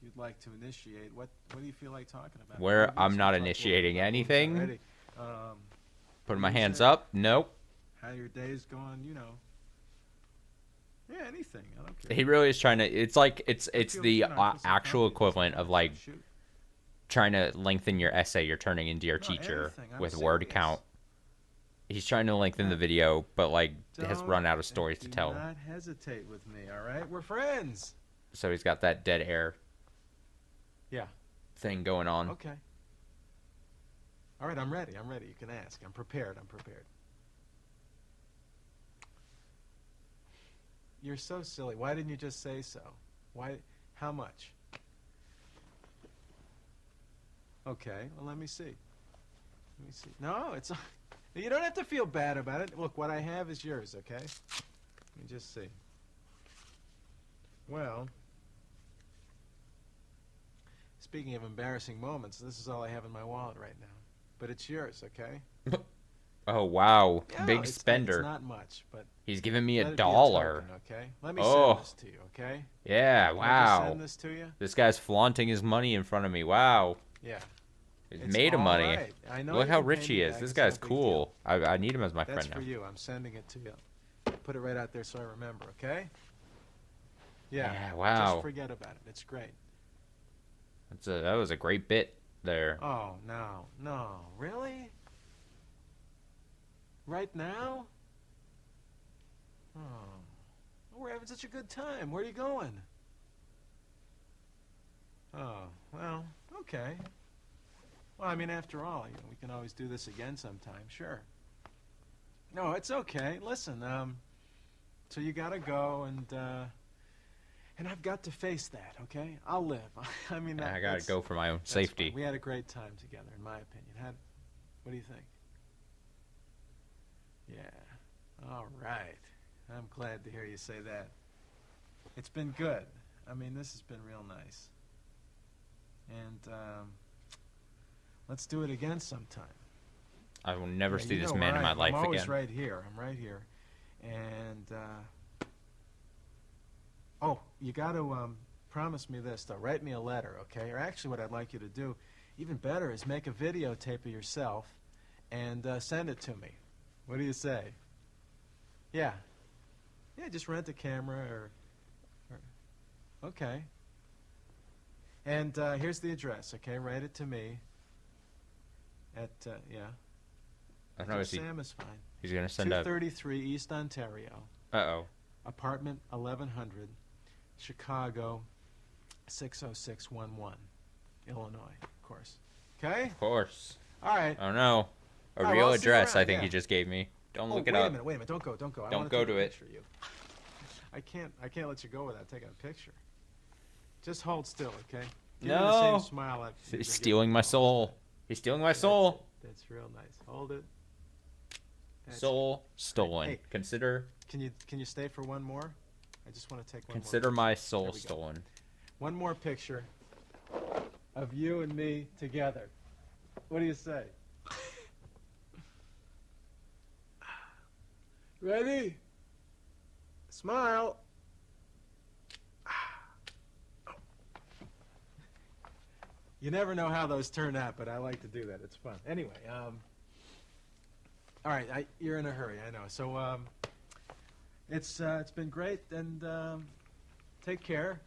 you'd like to initiate. What do you feel like talking about? Where Maybe I'm some not talk initiating about movies anything. already. Putting my hands music, up. Nope. How your day's going? You know. Yeah, anything. I don't care. He really is trying to. It's like it's Feel, the you know, I feel some actual confidence. equivalent of like Shoot. trying to lengthen your essay you're turning into your No, teacher anything. I'm with word serious. count. He's trying to lengthen the video, but like has Don't run out of stories to do tell. not hesitate with me, all right? We're friends. So he's got that dead air Yeah. thing going on. Okay. All right, I'm ready. You can ask. I'm prepared. You're so silly. Why didn't you just say so? Why? How much? Okay, well, let me see. No, it's... You don't have to feel bad about it. Look, what I have is yours, okay? Let me just see. Well, speaking of embarrassing moments, this is all I have in my wallet right now. But it's yours, okay? Oh wow, Yeah, big it's spender. not much, but He's giving me let a it be dollar. token, okay? Let me Oh. send this to you, okay? Yeah, Can I just wow. send this to you? This guy's flaunting his money in front of me. Wow. Yeah. He's It's made of all money. right. I know Look you how can rich pay he me is. back. This It's no guy's big cool. I need him as my That's friend for now. you. I'm sending it to you. Put it right out there so I remember, okay? Yeah. Yeah, wow. Just forget about it. It's great. That was a great bit there. Oh, no. Really? Right now? Oh, we're having such a good time. Where are you going? Oh, well, okay. Well, I mean, after all, we can always do this again sometime, sure. No, it's okay. Listen, so you gotta go, and I've got to face that, okay? I'll live. I mean, I gotta go for my own that's safety. fine. We had a great time together, in my opinion. What do you think? Yeah. All right. I'm glad to hear you say that. It's been good. I mean, this has been real nice. And let's do it again sometime. I will never Yeah, see you this know man where in I my am. life I'm always again. right here. I'm right here. And oh, you got to promise me this though. Write me a letter, okay? Or actually, what I'd like you to do, even better, is make a videotape of yourself and send it to me. What do you say? Yeah. Yeah, just rent a camera or okay. And here's the address, okay? Write it to me at, yeah. I don't know. Sam is fine. He's gonna send up. 233 East Ontario, Uh-oh. apartment 1100, Chicago 60611, Illinois, of course. Okay? Of course. All right. Oh no. A All right, real well, I'll see you address around, I think yeah. you just gave me. Don't Oh, look it wait up. a minute, wait a minute. Don't go, don't go. I Don't wanna go take to a it. picture of you. I can't let you go without taking a picture. Just hold still, okay? Give me the No. same smile I've been He's giving stealing you my all the soul. time. He's stealing my That's soul. it. That's real nice. Hold it. That's Soul stolen. Hey. Consider it. Can you stay for one more? I just want to take one consider more. my There soul we go. stolen. One more picture of you and me together. What do you say? Ready? Smile. You never know how those turn out, but I like to do that. It's fun. Anyway, all right, you're in a hurry, I know. So it's been great, and take care.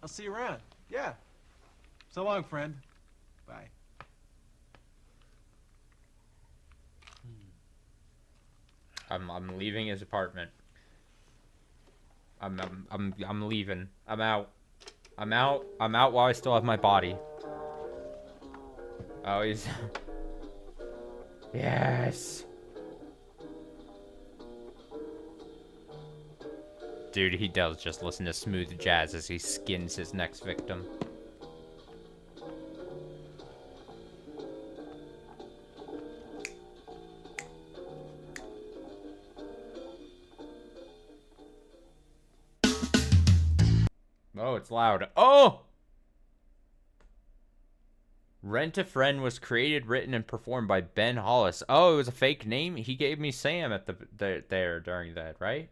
I'll see you around. Yeah. So long, friend. Bye. I'm leaving his apartment. I'm leaving. I'm out. I'm out while I still have my body. Oh, he's yes. Dude, he does just listen to smooth jazz as he skins his next victim. Oh, it's loud. Oh! Rent a Friend was created, written, and performed by Ben Hollis. Oh, it was a fake name? He gave me Sam at there during that, right?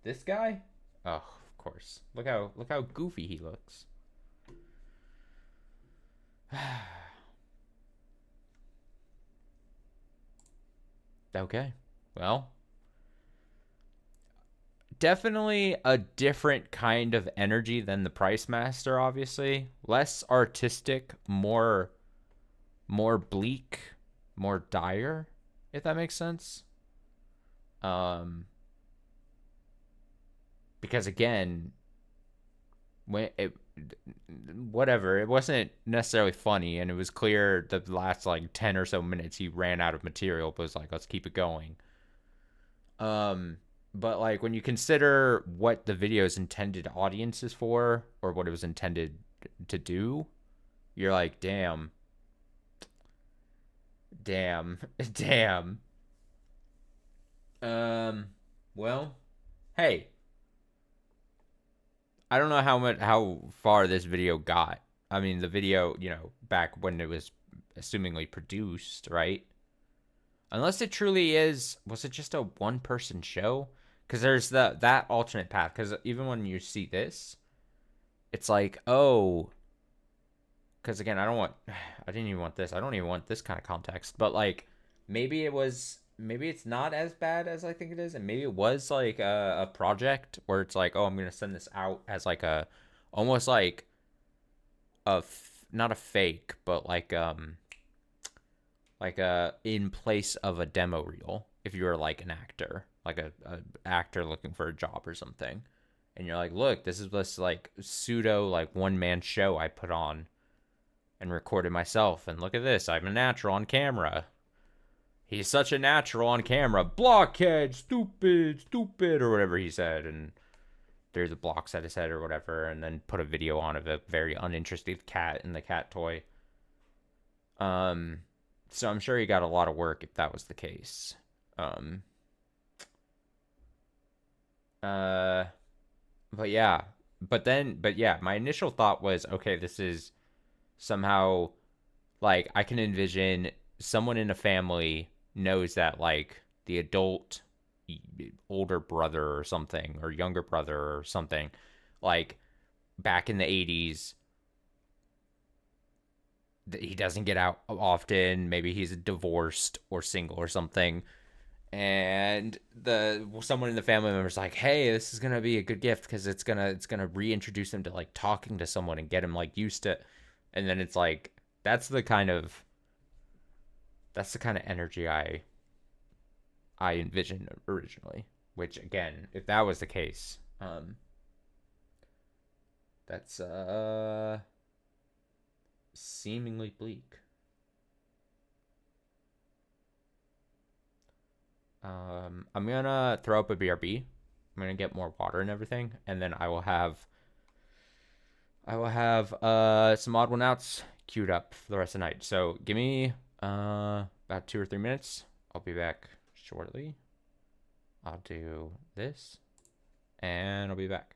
This guy? Oh, of course. Look how goofy he looks. Okay. Well, definitely a different kind of energy than the Price Master, obviously. Less artistic, more bleak, more dire, if that makes sense. Because again, it wasn't necessarily funny, and it was clear the last like 10 or so minutes he ran out of material, but was like, let's keep it going. But like when you consider what the video's intended audience is for, or what it was intended to do, you're like, damn. Well, hey, I don't know how far this video got. I mean, the video, back when it was assumingly produced, right? Unless it truly was it just a one-person show? Because there's that alternate path. Because even when you see this, it's like, oh, because again, I didn't even want this. I don't even want this kind of context. But like, maybe it's not as bad as I think it is, and maybe it was like a project where it's like, oh, I'm gonna send this out as like almost like not a fake, but like in place of a demo reel, if you were like an actor, like a actor looking for a job or something, and you're like, look, this is this like pseudo like one man show I put on and recorded myself, and look at this, I'm a natural on camera. He's such a natural on camera. Blockhead, stupid, stupid, or whatever he said, and there's a blocks at his head or whatever, and then put a video on of a very uninterested cat and the cat toy. So I'm sure he got a lot of work if that was the case. Um, uh, but yeah, but yeah, my initial thought was, okay, this is somehow like I can envision someone in a family knows that like the adult older brother or something or younger brother or something like back in the 80s he doesn't get out often, maybe he's divorced or single or something, and the someone in the family member's like, hey, this is gonna be a good gift because it's gonna reintroduce him to like talking to someone and get him like used to, and then it's like that's the kind of energy I envisioned originally. Which again, if that was the case, that's seemingly bleak. I'm gonna throw up a BRB. I'm gonna get more water and everything, and then I will have some odd one outs queued up for the rest of the night. So give me about 2 or 3 minutes. I'll be back shortly. I'll do this, and I'll be back.